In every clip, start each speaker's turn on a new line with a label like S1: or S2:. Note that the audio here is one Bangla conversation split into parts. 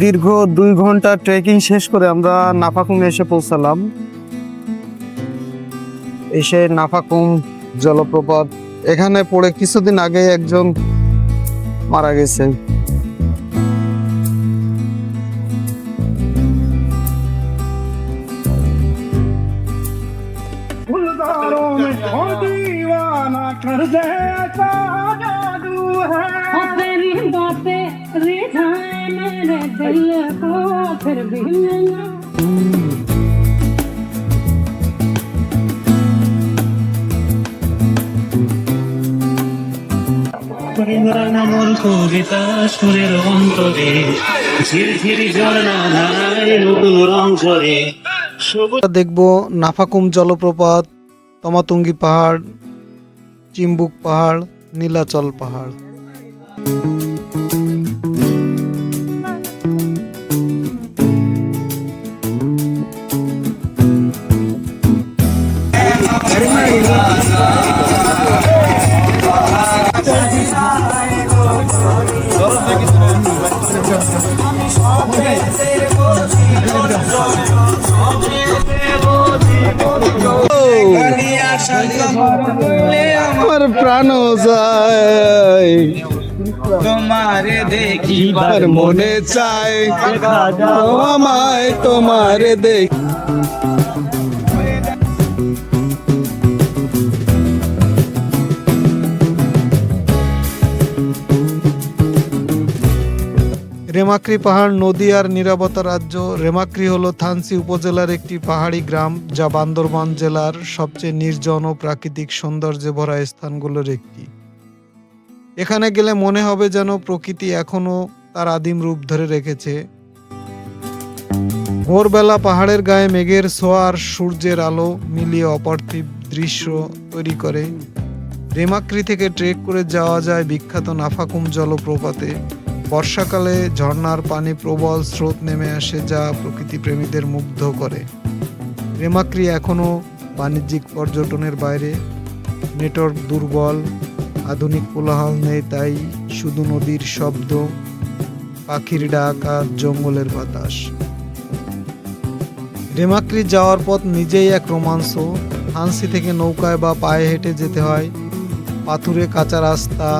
S1: দীর্ঘ 2 ঘন্টা ট্রেকিং শেষ করে আমরা নাফাকুমে এসে পৌঁছালাম। এসে নাফাকুম জলপ্রপাত, এখানে পড়ে কিছুদিন আগে একজন মারা গেছে।
S2: কবিতা সুরের অন্তরে ঝিরঝিরি ঝর্ণা নাই নতুন রং ঝরে।
S1: দেখবো নাফাকুম জলপ্রপাত, তমাতুঙ্গি পাহাড়, চিম্বুক পাহাড়, নীলাচল পাহাড়। আমার প্রাণ যায়
S2: তোমারে দেখিবার
S1: মনে চায়, আমায় তোমারে দেখ। রেমাক্রি পাহাড় নদীয়ার নিরাপত্তা রাজ্য। রেমাক্রি হলো থানচি উপজেলার একটি পাহাড়ি গ্রাম, যা বান্দরবান জেলার সবচেয়ে নির্জন ও প্রাকৃতিক সৌন্দর্যে ভরা স্থানগুলোর একটি। এখানে গেলে মনে হবে যেন প্রকৃতি এখনো তার আদিম রূপ ধরে রেখেছে। ভোরবেলা পাহাড়ের গায়ে মেঘের ছোঁয়া আর সূর্যের আলো মিলিয়ে অপার্থিব দৃশ্য তৈরি করে। রেমাক্রি থেকে ট্রেক করে যাওয়া যায় বিখ্যাত নাফাকুম জলপ্রপাতে। বর্ষাকালে ঝর্ণার পানি প্রবল স্রোত নেমে আসে, যা প্রকৃতি প্রেমীদের মুগ্ধ করে। রেমাক্রি এখনও বাণিজ্যিক পর্যটনের বাইরে, নেটওয়ার্ক দুর্বল, আধুনিক কোলাহল নেই, তাই শুধু নদীর শব্দ, পাখির ডাক আর জঙ্গলের বাতাস। রেমাক্রি যাওয়ার পথ নিজেই এক রোমাঞ্চ। থানচি থেকে নৌকায় বা পায়ে হেঁটে যেতে হয়। পাথুরে কাঁচা রাস্তা,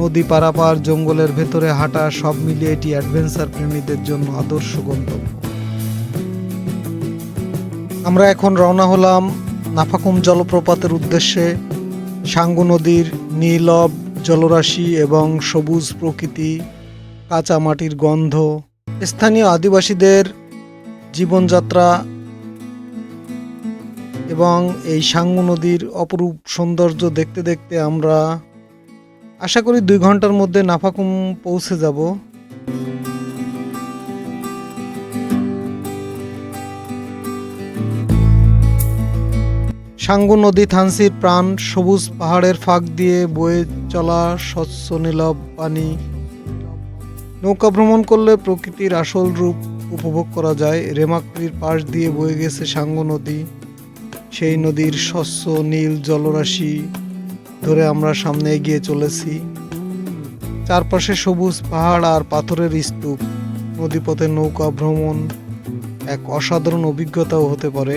S1: নদী পারাপার, জঙ্গলের ভেতরে হাঁটা, সব মিলিয়ে এটি অ্যাডভেঞ্চার প্রেমীদের জন্য আদর্শ গন্তব্য। আমরা এখন রওনা হলাম নাফাকুম জলপ্রপাতের উদ্দেশ্যে। সাঙ্গু নদীর নীলব জলরাশি এবং সবুজ প্রকৃতি, কাঁচা মাটির গন্ধ, স্থানীয় আদিবাসীদের জীবনযাত্রা এবং এই সাঙ্গু নদীর অপরূপ সৌন্দর্য দেখতে দেখতে আমরা আশা করি 2 ঘন্টার মধ্যে নাফাকুম পৌঁছে যাব। সাঙ্গু নদী থানচির প্রাণ। সবুজ পাহাড়ের ফাঁক দিয়ে বয়ে চলা স্বচ্ছ নীলব পানি। নৌকা ভ্রমণ করলে প্রকৃতির আসল রূপ উপভোগ করা যায়। রেমাক্রির পাশ দিয়ে বয়ে গেছে সাঙ্গু নদী। সেই নদীর স্বচ্ছ নীল জলরাশি ধরে আমরা সামনে এগিয়ে চলেছি। চারপাশে সবুজ পাহাড় আর পাথরের স্তূপ। নদীপথে নৌকা ভ্রমণ এক অসাধারণ অভিজ্ঞতাও হতে পারে।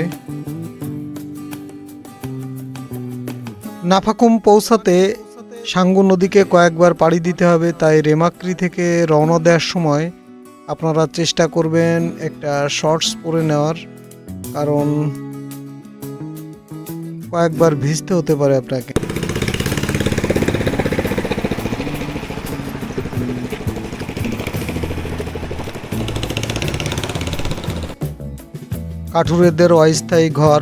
S1: নাফাকুম পৌঁছাতে সাঙ্গু নদীকে কয়েকবার পাড়ি দিতে হবে, তাই রেমাক্রি থেকে রওনা দেওয়ার সময় আপনারা চেষ্টা করবেন একটা শর্টস পরে নেওয়ার, কারণ কয়েকবার ভিজতে হতে পারে আপনাকে। কাঠুরেদের অস্থায়ী ঘর।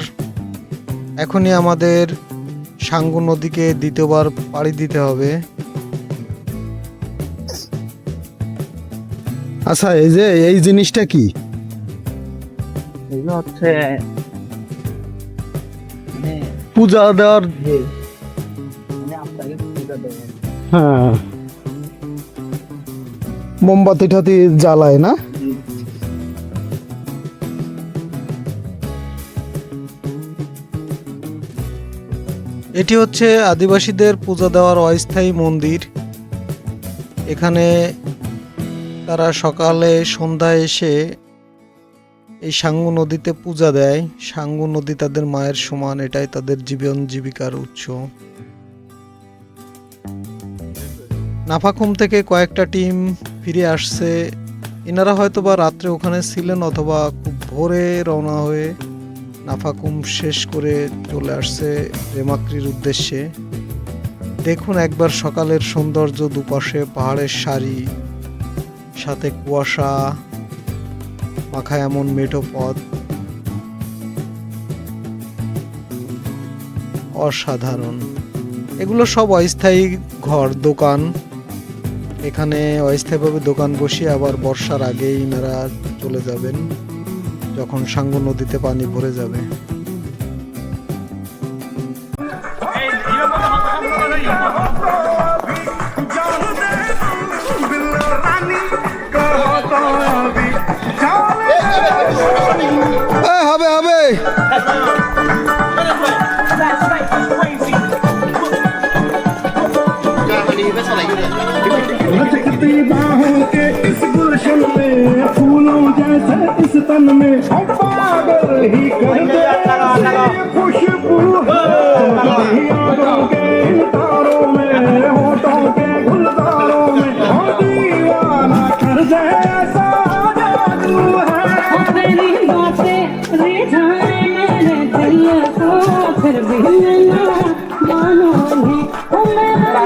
S1: এখনই আমাদের সাঙ্গু নদীকে দ্বিতীয়বার পাড়ি দিতে হবে। আচ্ছা, এই যে এই জিনিসটা কি?
S2: এগুলো হচ্ছে
S1: পূজা দেওয়ার। হ্যাঁ, মোমবাতি ঠাতি জ্বালায় না? এটি হচ্ছে আদিবাসীদের পূজা দেওয়ার অস্থায়ী মন্দির। এখানে তারা সকালে সন্ধ্যায় এসে এই সাঙ্গু নদীতে পূজা দেয়। সাঙ্গু নদী তাদের মায়ের সমান, এটাই তাদের জীবন জীবিকার উৎস। নাফাকুম থেকে কয়েকটা টিম ফিরে আসছে। এনারা হয়তো বা রাত্রে ওখানে ছিলেন অথবা খুব ভোরে রওনা হয়ে নাফাকুম শেষ করে চলে আসছে রেমাক্রির উদ্দেশ্যে। দেখুন একবার সকালের সৌন্দর্য, দুপাশে পাহাড়ের সারি, সাথে কুয়াশা মাখা এমন মেঠো পথ, অসাধারণ। এগুলো সব অস্থায়ী ঘর, দোকান। এখানে অস্থায়ীভাবে দোকান বসিয়ে আবার বর্ষার আগেই এনারা চলে যাবেন, যখন সাঙ্গু নদীতে পানি ভরে যাবে। হবে হবে
S3: लचकती बाहों के इस गुलशन में, फूलों जैसे इस तन में, पागल ही कर दे खुशबू है। यादों के इन तारों में, होठों के गुलजारों में, हो दीवाना कर दे ऐसा जादू है।
S4: मेरी बातें रिझाने मेरे दिल को, फिर भी ना मानो नहीं ओ मेरा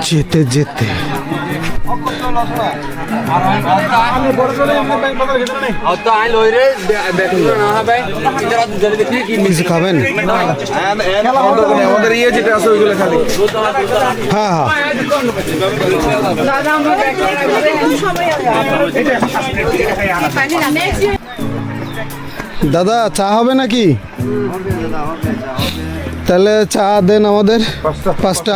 S1: যেতে যেতে কিছু খাবেন?
S5: আমাদের ইয়ে যেটা আছে ওইগুলো খালি।
S1: হ্যাঁ হ্যাঁ, দাদা চা হবে নাকি? তাহলে চা দেন আমাদের 5টা।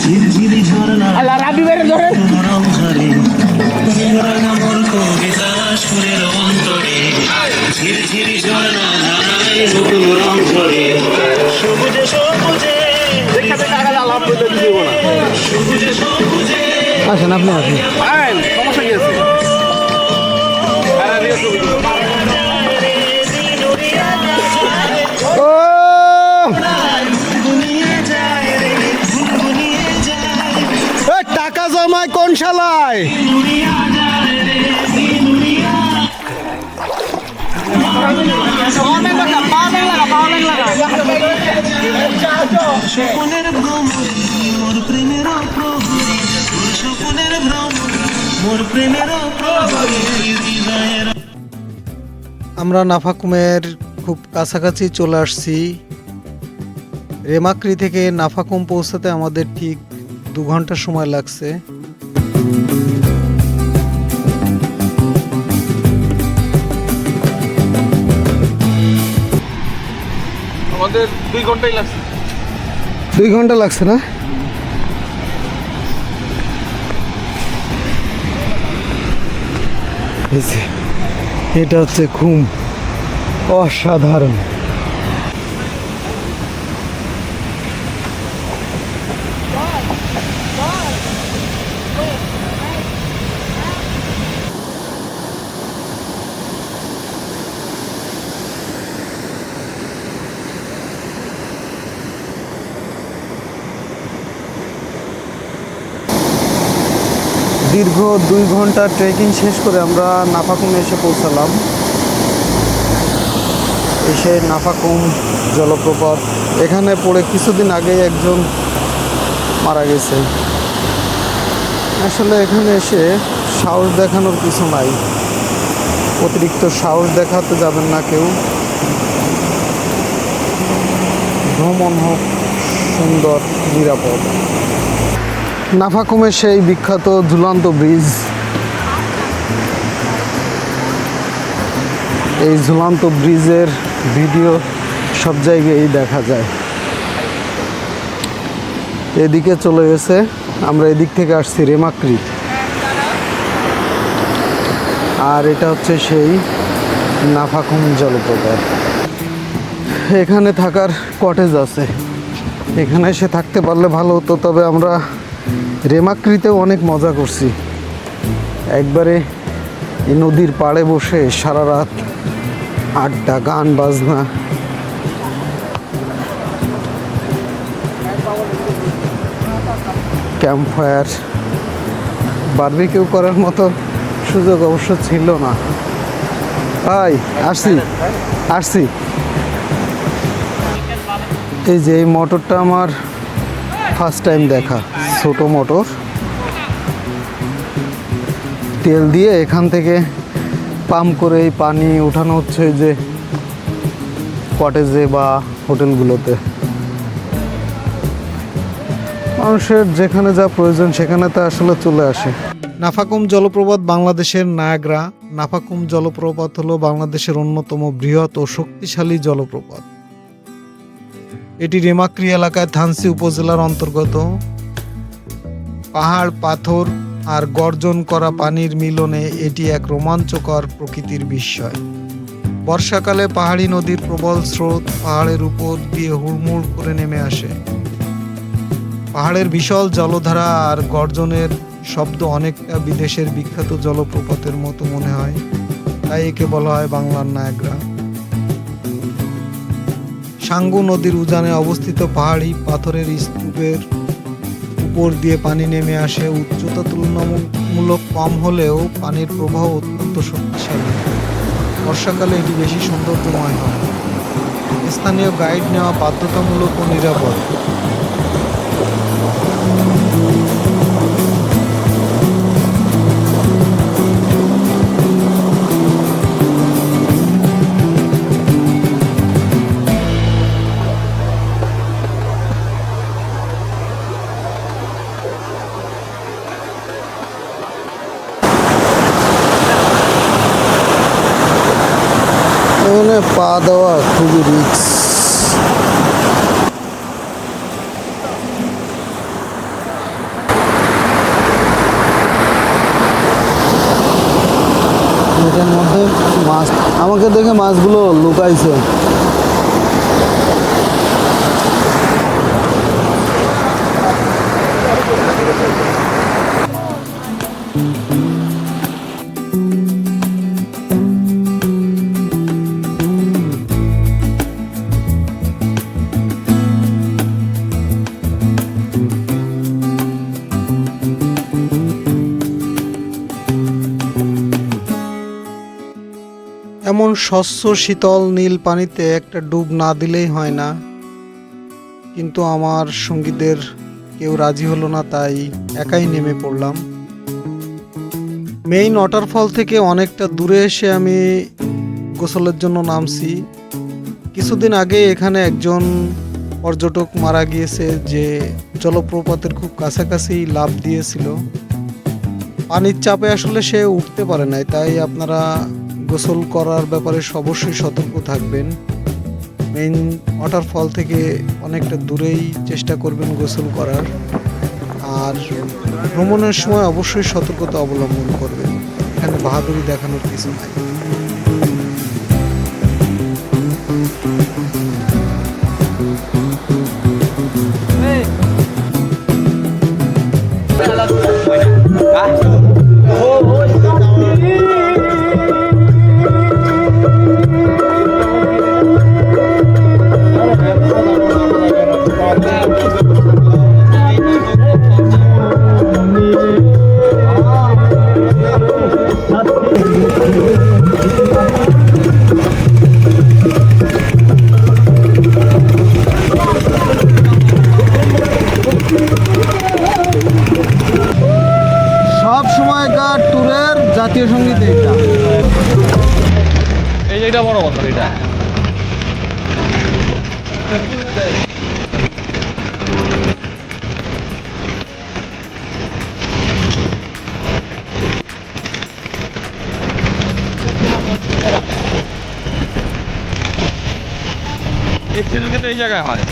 S2: ঝিরঝিরি ঝরনা রং ঝরে, মোর কবিতা সুরের অন্তরে। ঝিরঝিরি ঝরনা ধারায় নতুন রং ঝরে, সবুজে সবুজে সবুজে সবুজে।
S1: আসেন আপনি, আসেন।
S5: সমস্যা কি আছে?
S1: ও টাকা জমায় কোন শালায়?
S2: স্বপ্নের ভ্রমণে মোর প্রেমের প্রহরী, স্বপ্নের ভ্রমণে মোর প্রেমের প্রহরী, হৃদয়ের।
S1: আমরা নাফাকুমের খুব কাছাকাছি চলে আসছি। রেমাক্রি থেকে নাফাকুম পৌঁছাতে আমাদের ঠিক 2 ঘন্টা সময় লাগছে।
S5: আমাদের 2 ঘন্টাই লাগছে।
S1: 2 ঘন্টা লাগছে না? এই যে, এটা হচ্ছে খুব অসাধারণ। দীর্ঘ 2 ঘন্টা ট্রেকিং শেষ করে আমরা নাফাকুমে এসে পৌঁছালাম। এসে নাফাকুম জলপ্রপাত, এখানে পড়ে কিছুদিন আগে একজন মারা গেছে। আসলে এখানে এসে সাহস দেখানোর কিছু নাই, অতিরিক্ত সাহস দেখাতে যাবেন না কেউ। ভ্রমণ হোক সুন্দর, নিরাপদ। নাফাকুমের সেই বিখ্যাত ঝুলন্ত ব্রিজ, এই ঝুলন্ত ব্রিজের ভিডিও সব জায়গায় দেখা যায়। এদিকে চলে গেছে, আমরা এদিক থেকে আসছি রেমাক্রিত, আর এটা হচ্ছে সেই নাফাকুম জলপ্রপাত। এখানে থাকার কটেজ আছে, এখানে এসে থাকতে পারলে ভালো হতো। তবে আমরা রেমাক্রিতেও অনেক মজা করছি, একবারে এই নদীর পাড়ে বসে সারা রাত আড্ডা, গান বাজনা। ক্যাম্প ফায়ার, বারবিকিউ করার মতো সুযোগ অবশ্য ছিল না। ভাই আসছি। এই যে এই মোটরটা আমার ফার্স্ট টাইম দেখা, ছোট মোটর, তেল দিয়ে এখান থেকে পাম্প করে এই পানি উঠানো হচ্ছে এই যে কটেজে বা হোটেলগুলোতে। মানুষের যেখানে যা প্রয়োজন সেখানে তা আসলে চলে আসে। নাফাকুম জলপ্রপাত বাংলাদেশের নায়াগ্রা। নাফাকুম জলপ্রপাত হলো বাংলাদেশের অন্যতম বৃহৎ ও শক্তিশালী জলপ্রপাত। এটি রেমাক্রি এলাকায় থানচি উপজেলার অন্তর্গত। পাহাড়, পাথর আর গর্জন করা পানির মিলনে এটি এক রোমাঞ্চকর প্রকৃতির বিস্ময়। বর্ষাকালে পাহাড়ি নদীর প্রবল স্রোত পাহাড়ের উপর দিয়ে হুড়মুড় করে নেমে আসে। পাহাড়ের বিশাল জলধারা আর গর্জনের শব্দ অনেকটা বিদেশের বিখ্যাত জলপ্রপাতের মতো মনে হয়, তাই একে বলা হয় বাংলার নায়াগ্রা। সাঙ্গু নদীর উজানে অবস্থিত পাহাড়ি পাথরের স্তূপের উপর দিয়ে পানি নেমে আসে। উচ্চতা তুলনামূলক কম হলেও পানির প্রবাহ অত্যন্ত শক্তিশালী। বর্ষাকালে এটি বেশি সৌন্দর্যময় হয়। স্থানীয় গাইড নেওয়া বাধ্যতামূলক ও নিরাপদ। এখানে পা দেওয়া খুবই রিস্ক। এটার মধ্যে মাছ, আমাকে দেখে মাছগুলো লুকাইছে। এমন স্বচ্ছ শীতল নীল পানিতে একটা ডুব না দিলেই হয় না, কিন্তু আমার সঙ্গীদের কেউ রাজি হলো না, তাই একাই নেমে পড়লাম। মেইন ওয়াটারফল থেকে অনেকটা দূরে এসে আমি গোসলের জন্য নামছি। কিছুদিন আগে এখানে একজন পর্যটক মারা গিয়েছে, যে জলপ্রপাতের খুব কাছাকাছি লাফ দিয়েছিল। পানির চাপে আসলে সে উঠতে পারে নাই, তাই আপনারা গোসল করার ব্যাপারে অবশ্যই সতর্ক থাকবেন। মেইন ওয়াটারফল থেকে অনেকটা দূরেই চেষ্টা করবেন গোসল করার, আর ভ্রমণের সময় অবশ্যই সতর্কতা অবলম্বন করবেন। এখানে বাহাদুরি দেখানোর কিছু নাই। সব সময়কার ট্যুরের জাতীয় সঙ্গীত এইটা।
S5: এইটা বড় কথা, এটা অ্যাক্সিডেন্ট কিন্তু এই জায়গায় হয়।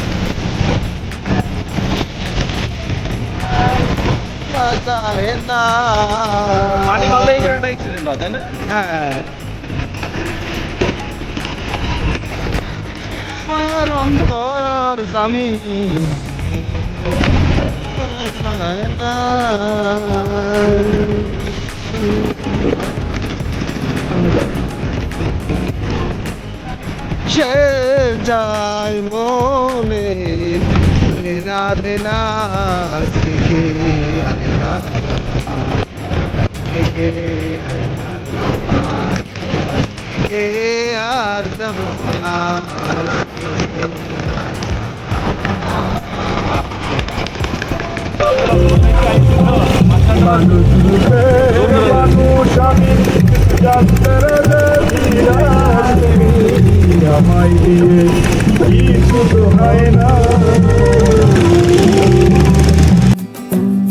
S5: পানি মারলে এই জায়গাটা অ্যাক্সিডেন্ট হয়, তাই না?
S1: হ্যাঁ অন্তর স্বামী সে যায় মনে রাধে না আর
S3: মানুষ রূপে মানুষ আমি আমায় দিয়ে কি শুধু হয় না।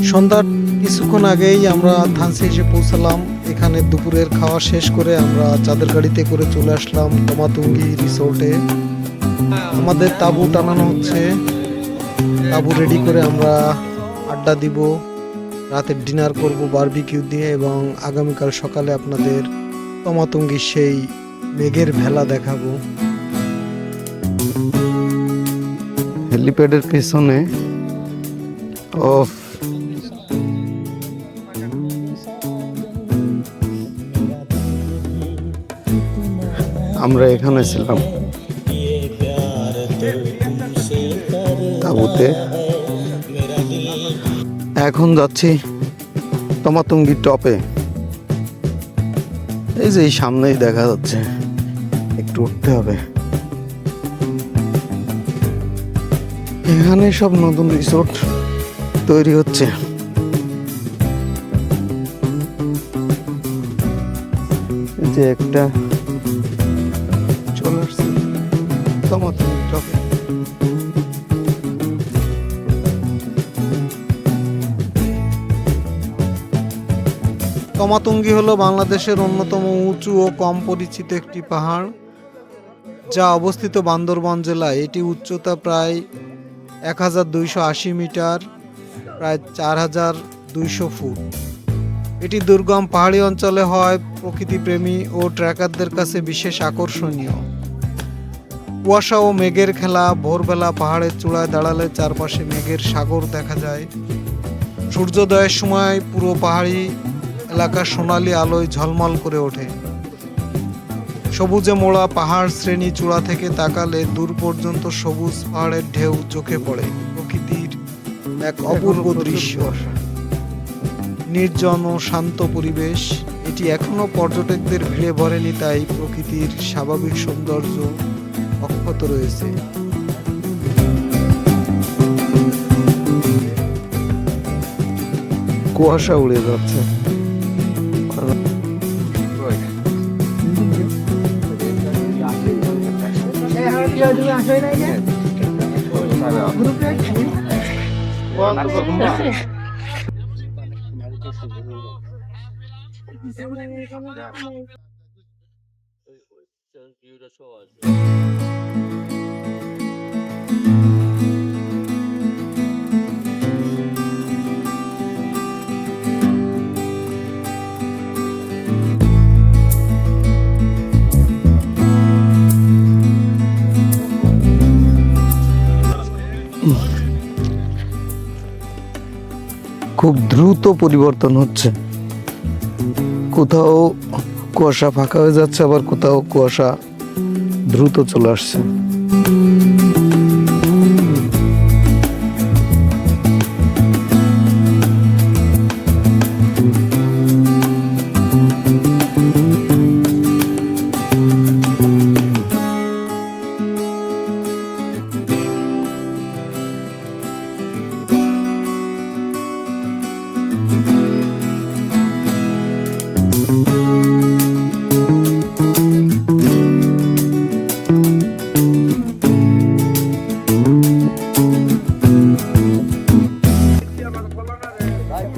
S1: সন্ধ্যার কিছুক্ষণ আগেই আমরা থানসি এসে পৌঁছালাম। এখানে দুপুরের খাওয়া শেষ করে আমরা চাঁদের গাড়িতে করে চলে আসলাম তমাতুঙ্গি রিসোর্টে। আমাদের তাঁবু টানানো হচ্ছে, তাঁবু রেডি করে আমরা আড্ডা দিব, রাতের ডিনার করব বারবিকিউ দিয়ে এবং আগামীকাল সকালে আপনাদের তমাতুঙ্গির সেই মেঘের ভেলা দেখাবো। হেলিপ্যাডের পেছনে অফ আমরা এখানে ছিলাম তাঁবুতে। এখন যাচ্ছি তমাতুঙ্গি টপে। এই যে এই সামনেই দেখা যাচ্ছে, একটু উঠতে হবে। এখানে সব নতুন রিসোর্ট তৈরি হচ্ছে। এই যে একটা চলে আসছে তমাতুঙ্গি টপে। তমাতুঙ্গি হলো বাংলাদেশের অন্যতম উঁচু ও কম পরিচিত একটি পাহাড়, যা অবস্থিত বান্দরবান জেলায়। এটি উচ্চতা প্রায় 1280 মিটার, প্রায় 4200 ফুট। এটি দুর্গম পাহাড়ি অঞ্চলে হয় প্রকৃতিপ্রেমী ও ট্রেকারদের কাছে বিশেষ আকর্ষণীয়। কুয়াশা ও মেঘের খেলা, ভোরবেলা পাহাড়ের চূড়ায় দাঁড়ালে চারপাশে মেঘের সাগর দেখা যায়। সূর্যোদয়ের সময় পুরো পাহাড়ি এলাকা সোনালী আলোয় ঝলমল করে ওঠে। সবুজে মোড়া পাহাড় শ্রেণী চূড়া থেকে তাকালে দূর পর্যন্ত সবুজ পাহাড়ের ঢেউ চোখে পড়ে। প্রকৃতির এক অপূর্ব দৃশ্য, নির্জন ও শান্ত পরিবেশ। এটি এখনো পর্যটকদের ভিড়ে ভরেনি, তাই প্রকৃতির স্বাভাবিক সৌন্দর্য অক্ষত রয়েছে। কুয়াশা উড়ে যাচ্ছে। খুব দ্রুত পরিবর্তন হচ্ছে, কোথাও কুয়াশা ফাঁকা হয়ে যাচ্ছে, আবার কোথাও কুয়াশা দ্রুত চলে আসছে।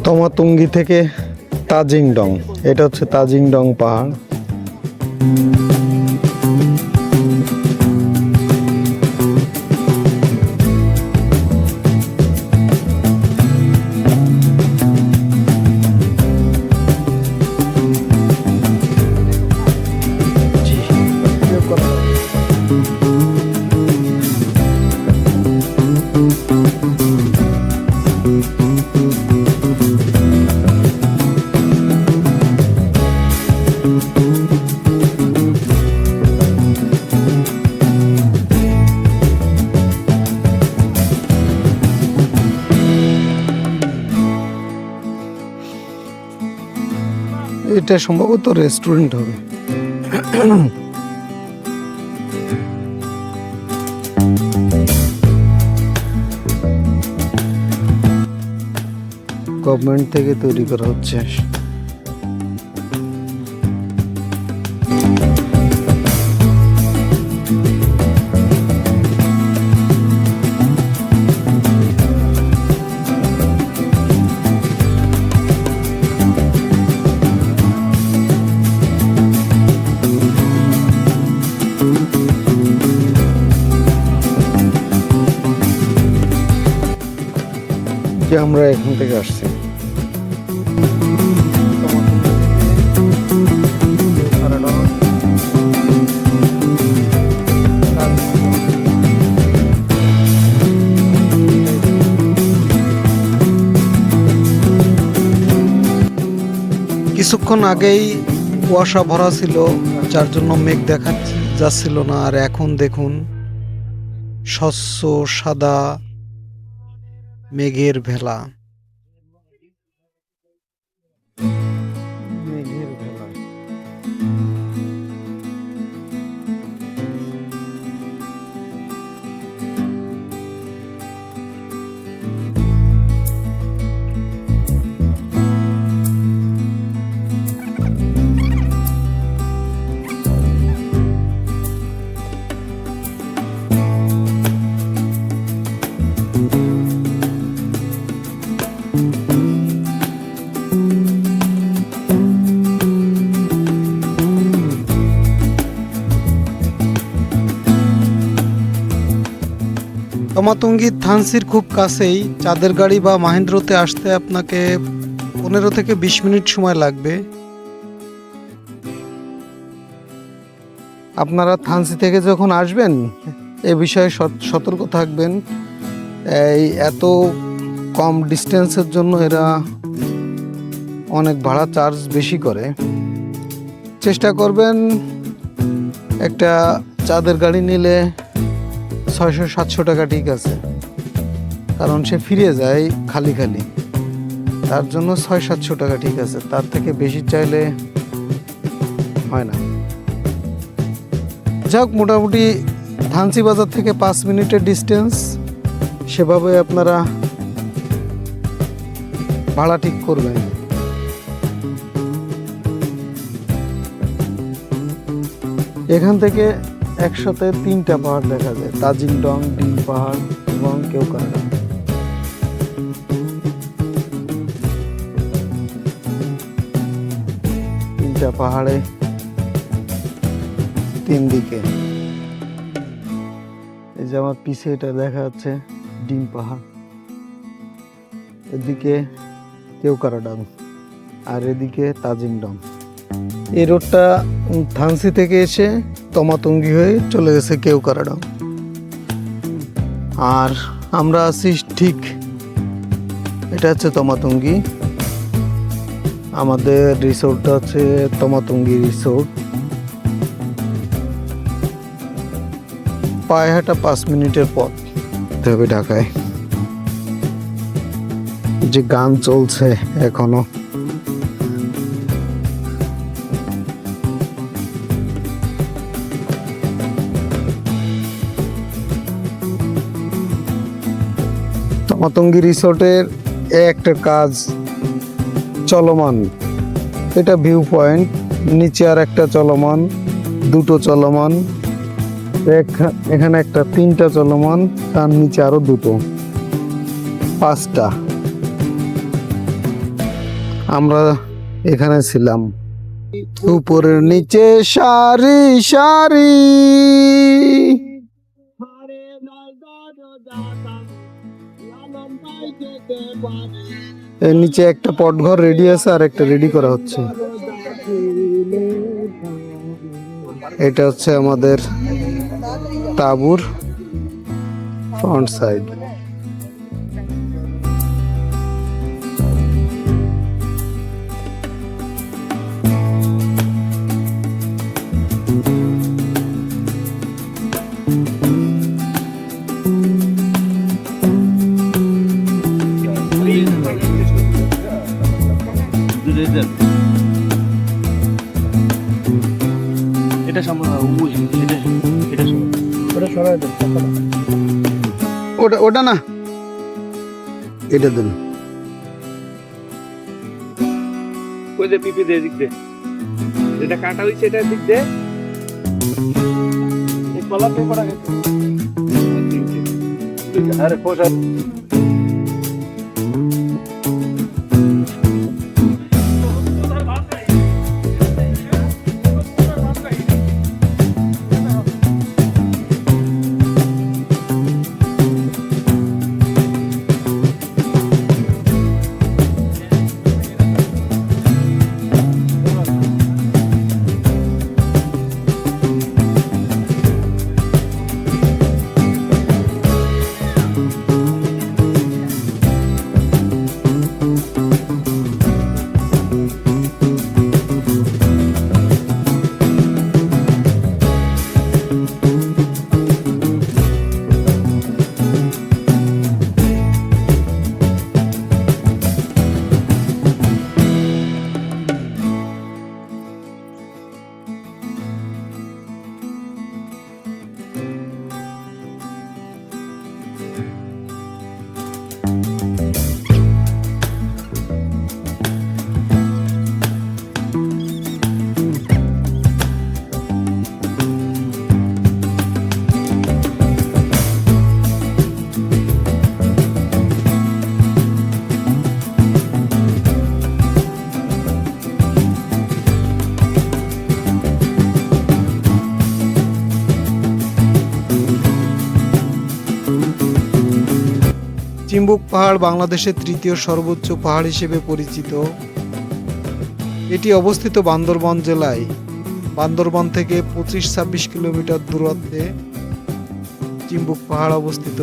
S1: তমাতুঙ্গি থেকে তাজিংডং, এটা হচ্ছে তাজিংডং পাহাড়। এটা সম্ভবত রেস্টুরেন্ট হবে। গভর্নমেন্ট থেকে তৈরি করা হচ্ছে। যে আমরা এখান থেকে আসছি। কিছুক্ষণ আগেই কুয়াশা ভরা ছিল, যার জন্য মেঘ দেখা যাচ্ছিল না। আর এখন দেখুন স্বচ্ছ সাদা মেঘের ভেলা। মেঘের ভেলা। তমাতুঙ্গি থানসির খুব কাছেই। চাঁদের গাড়ি বা মাহেন্দ্রতে আসতে আপনাকে 15 থেকে 20 মিনিট সময় লাগবে। আপনারা থানসি থেকে যখন আসবেন এ বিষয়ে সতর্ক থাকবেন। এই এত কম ডিস্টেন্সের জন্য এরা অনেক ভাড়া চার্জ বেশি করে। চেষ্টা করবেন একটা চাঁদের গাড়ি নিলে 600-700 টাকা ঠিক আছে, কারণ সে ফিরে যায় খালি খালি। তার জন্য 600-700 টাকা ঠিক আছে, তার থেকে বেশি চাইলে হয় না। যাক, মোটামুটি থানসি বাজার থেকে 5 মিনিটের ডিস্টেন্স। সেভাবে আপনারা ভাড়া ঠিক করবেন। এখান থেকে একসাথে 3টা পাহাড় দেখা যায়: তাজিং ডং, ডিম পাহাড় এবং কেওকারা। তিনটা পাহাড়ে 3 দিকে। এই যে আমার পিছে এটা দেখা যাচ্ছে ডিম পাহাড়, এদিকে কেওকারা ডং আর এদিকে তাজিং ডং। এই রোডটা থানসি থেকে এসে তমাতুঙ্গি হয়ে চলে গেছে কেওকারা ডং। আর আমরা আছি ঠিক, এটা হচ্ছে তমাতুঙ্গি। আমাদের রিসোর্টটা হচ্ছে তমাতুঙ্গি রিসোর্ট। পায়ে হাঁটা 5 মিনিটের পথ হবে ঢাকায়। যে গান চলছে এখনো। তমাতুঙ্গি রিসোর্টের একটা কাজ চলমান। এটা ভিউ পয়েন্ট, নিচে আর একটা চলমান, 2টো চলমান, এখানে একটা 3টা চলমান, তার নিচে আরো 2টো, 5টা। আমরা এখানে ছিলাম। উপরের নিচে সারি সারি, এর নিচে একটা পটঘর রেডি আছে আর একটা রেডি করা হচ্ছে। এটা হচ্ছে আমাদের তাঁবুর ফ্রন্ট সাইড।
S5: এটা সামনে এটা
S3: ওটা সরাই দেন ওটা না এটা দেন
S5: কই দে পিপি দে দিক দে যেটা কাটা হইছে এটা দিক দে এক পালা পেপার আগে আরে কোষা
S1: চিম্বুক পাহাড় বাংলাদেশের তৃতীয় সর্বোচ্চ পাহাড় হিসেবে পরিচিত। এটি অবস্থিত বান্দরবান জেলায়। বান্দরবান থেকে 25-26 কিলোমিটার দূরত্বে চিম্বুক পাহাড় অবস্থিত।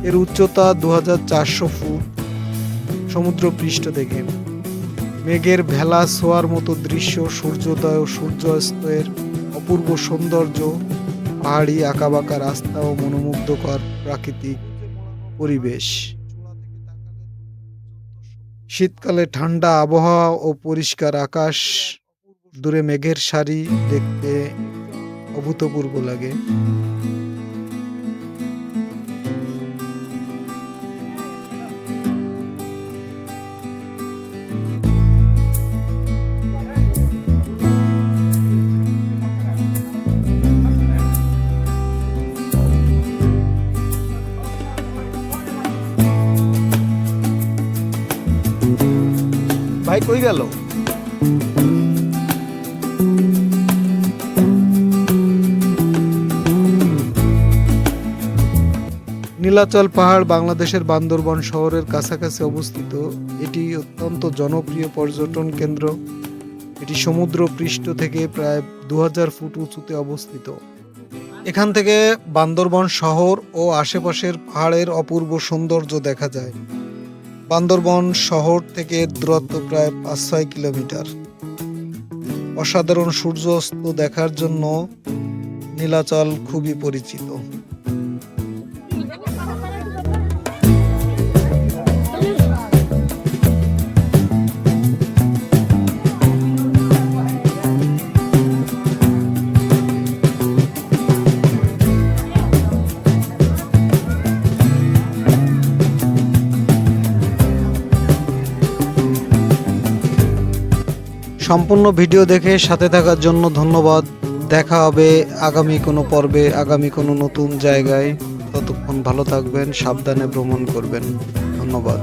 S1: এর উচ্চতা 2400 ফুট সমুদ্র পৃষ্ঠ থেকে। মেঘের ভেলা ছোঁয়ার মতো দৃশ্য, সূর্যোদয় ও সূর্যাস্তের অপূর্ব সৌন্দর্য, পাহাড়ি আঁকাবাঁকা রাস্তা ও মনোমুগ্ধকর প্রাকৃতিক পরিবেশ। শীতকালে ঠান্ডা আবহাওয়া ও পরিষ্কার আকাশ, দূরে মেঘের সারি দেখতে অভূতপূর্ব লাগে। ভাই কই গেল? নীলাচল পাহাড় বাংলাদেশের বান্দরবান শহরের কাছাকাছি অবস্থিত। এটি অত্যন্ত জনপ্রিয় পর্যটন কেন্দ্র। এটি সমুদ্র পৃষ্ঠ থেকে প্রায় 2000 ফুট উঁচুতে অবস্থিত। এখান থেকে বান্দরবান শহর ও আশেপাশের পাহাড়ের অপূর্ব সৌন্দর্য দেখা যায়। বান্দরবান শহর থেকে দূরত্ব প্রায় 5-6 কিলোমিটার। অসাধারণ সূর্যাস্ত দেখার জন্য নীলাচল খুবই পরিচিত। সম্পূর্ণ ভিডিও দেখে সাথে থাকার জন্য ধন্যবাদ। দেখা হবে আগামী কোনো পর্বে, আগামী কোনো নতুন জায়গায়। ততক্ষণ ভালো থাকবেন, সাবধানে ভ্রমণ করবেন। ধন্যবাদ।